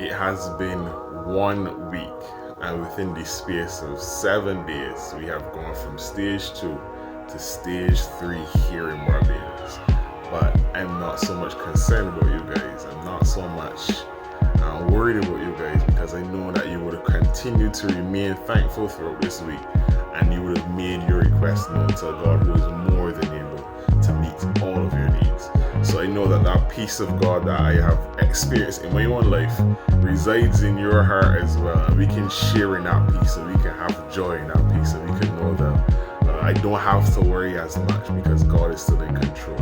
It has been 1 week, and within the space of 7 days, we have gone from stage 2 to stage 3 here in Barbados. But I'm not so much concerned about you guys. I'm not so much worried about you guys, because I know that you would have continued to remain thankful throughout this week, and you would have made your request known to a God who is more than able to meet all of your needs. So I know that that peace of God that I have experienced in my own life resides in your heart as well. And we can share in that peace, and we can have joy in that peace, and we can know that I don't have to worry as much because God is still in control.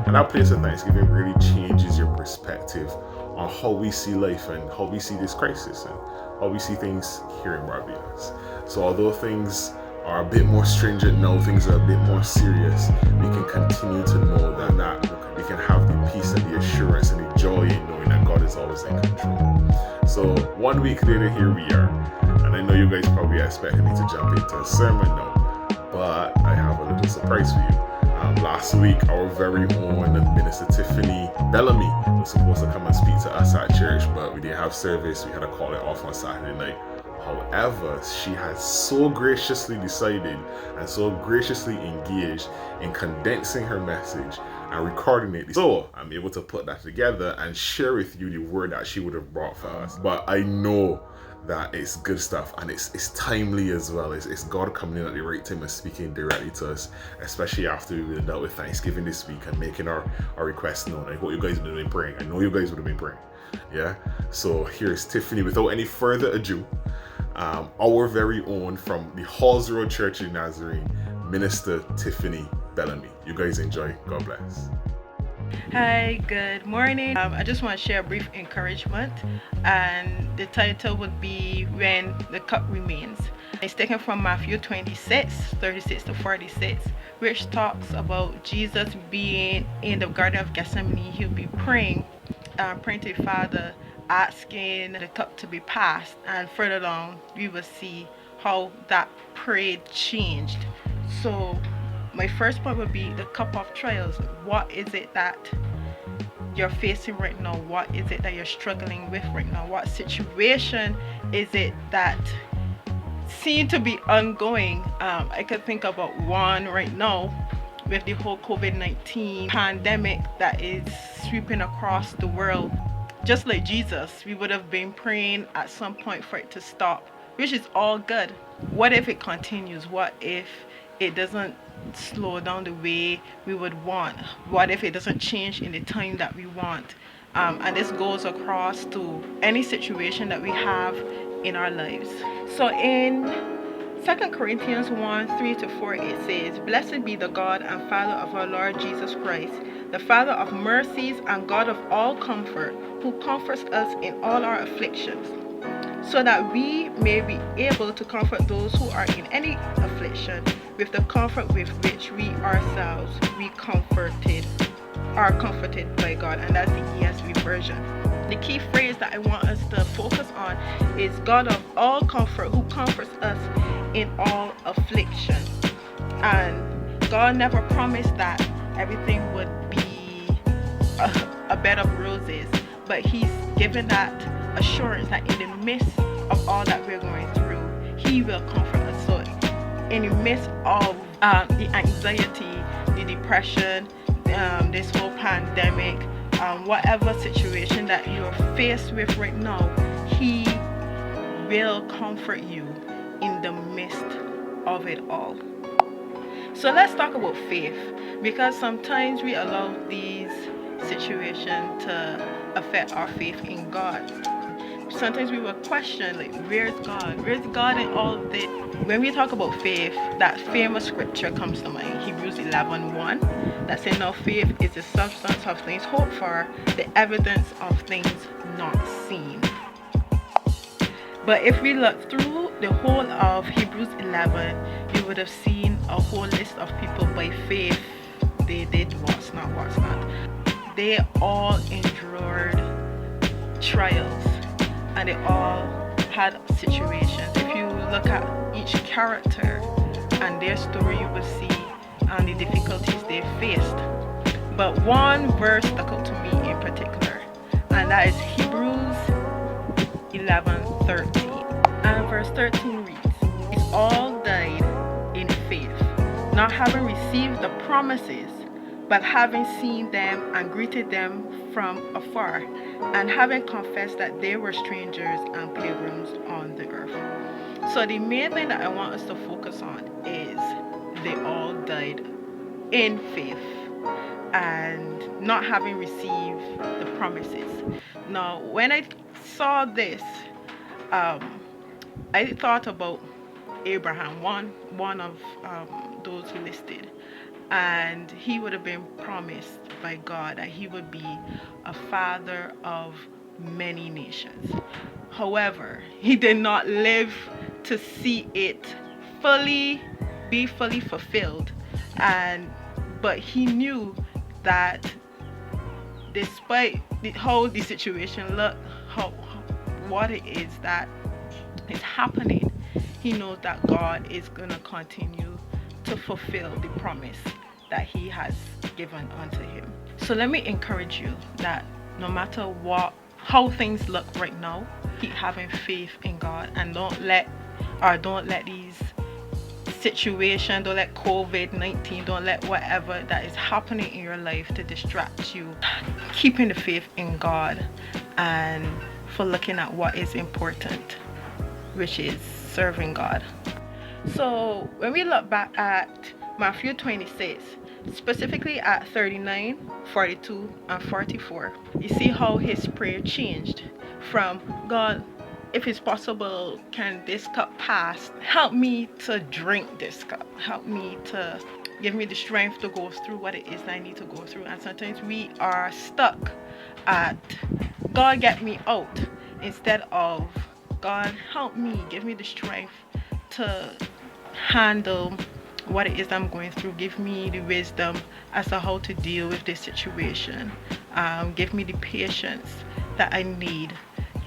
And that place of Thanksgiving really changes your perspective on how we see life and how we see this crisis and how we see things here in Barbados. So although things are a bit more stringent now, things are a bit more serious, we can continue to know that we can have the peace and the assurance and the joy in knowing that God is always in control. So 1 week later, here we are. And I know you guys probably expected me to jump into a sermon now, but I have a little surprise for you. Last week, our very own Minister Tiffany Bellamy was supposed to come and speak to us at church, but we didn't have service. We had to call it off on Saturday night. However, she has so graciously decided and so graciously engaged in condensing her message and recording it. So I'm able to put that together and share with you the word that she would have brought for us. But I know that it's good stuff, and it's timely as well. It's God coming in at the right time and speaking directly to us, especially after we've dealt with Thanksgiving this week and making our requests known. I hope you guys would have been praying. I know you guys would have been praying. Yeah. So here's Tiffany. Without any further ado, our very own from the Halls Road Church in Nazarene, Minister Tiffany Bellamy. You guys enjoy. God bless. Hi, good morning. I just want to share a brief encouragement, and the title would be When the Cup Remains. It's taken from Matthew 26:36-46, which talks about Jesus being in the Garden of Gethsemane. He'll be praying to the Father, asking the cup to be passed, and further down we will see how that prayer changed. So my first point would be the cup of trials. What is it that you're facing right now? What is it that you're struggling with right now? What situation is it that seems to be ongoing? I could think about one right now with the whole COVID-19 pandemic that is sweeping across the world. Just like Jesus, we would have been praying at some point for it to stop, which is all good. What if it continues? What if it doesn't slow down the way we would want? What if it doesn't change in the time that we want? And this goes across to any situation that we have in our lives. So in 2 Corinthians 1:3-4, it says, "Blessed be the God and Father of our Lord Jesus Christ, the Father of mercies and God of all comfort, who comforts us in all our afflictions, so that we may be able to comfort those who are in any affliction with the comfort with which we ourselves are comforted by God." And that's the ESV version. The key phrase that I want us to focus on is God of all comfort, who comforts us in all affliction. And God never promised that everything would be a bed of roses, but He's given that assurance that in the midst of all that we're going through, He will comfort us. So in the midst of the anxiety, the depression, this whole pandemic, whatever situation that you're faced with right now, He will comfort you in the midst of it all. So let's talk about faith, because sometimes we allow these situations to affect our faith in God. Sometimes we will question, like, where's God? Where's God in all of this? When we talk about faith, that famous scripture comes to mind, Hebrews 11:1, that says, "Now faith is the substance of things hoped for, the evidence of things not seen." But if we look through the whole of Hebrews 11, you would have seen a whole list of people by faith. They did what's not. They all endured trials, and they all had situations. If you look at each character and their story, you will see the difficulties they faced. But one verse stuck out to me in particular, and that is Hebrews 11:13. And verse 13 reads, "It's all died in faith, not having received the promises, but having seen them and greeted them from afar, and having confessed that they were strangers and pilgrims on the earth." So the main thing that I want us to focus on is they all died in faith and not having received the promises. Now, when I saw this, I thought about Abraham, one of those listed, and he would have been promised by God that he would be a father of many nations. However, he did not live to see it be fully fulfilled, and but he knew that despite how the situation looked, what it is that is happening, he knows that God is going to continue to fulfill the promise that he has given unto him. So let me encourage you that no matter how things look right now, keep having faith in God, and don't let these situations, don't let COVID-19, don't let whatever that is happening in your life to distract you. Keeping the faith in God and for looking at what is important, which is serving God. So when we look back at Matthew 26, specifically at 39, 42, and 44, you see how his prayer changed from, "God, if it's possible, can this cup pass? Help me to drink this cup. Help me to give me the strength to go through what it is that I need to go through." And sometimes we are stuck at, "God, get me out," instead of, "God, help me, give me the strength to handle what it is I'm going through. Give me the wisdom as to how to deal with this situation. Give me the patience that I need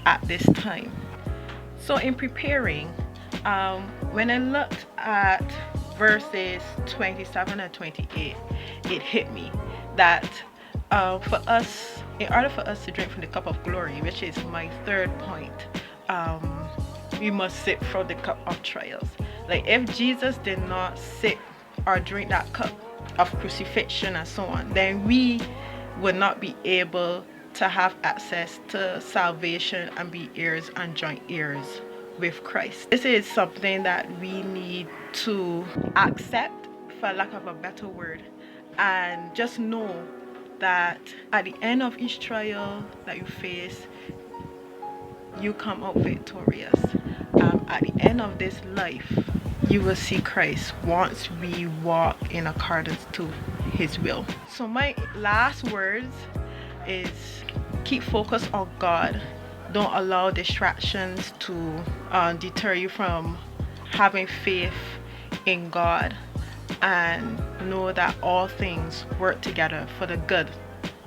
at this time." So in preparing, when I looked at verses 27 and 28, it hit me that for us, in order for us to drink from the cup of glory, which is my third point, we must sip from the cup of trials. Like, if Jesus did not sip or drink that cup of crucifixion and so on, then we would not be able to have access to salvation and be heirs and joint heirs with Christ. This is something that we need to accept, for lack of a better word, and just know that at the end of each trial that you face, you come out victorious. At the end of this life, you will see Christ once we walk in accordance to his will. So my last words is, keep focused on God. Don't allow distractions to deter you from having faith in God, and know that all things work together for the good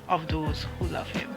of those who love him.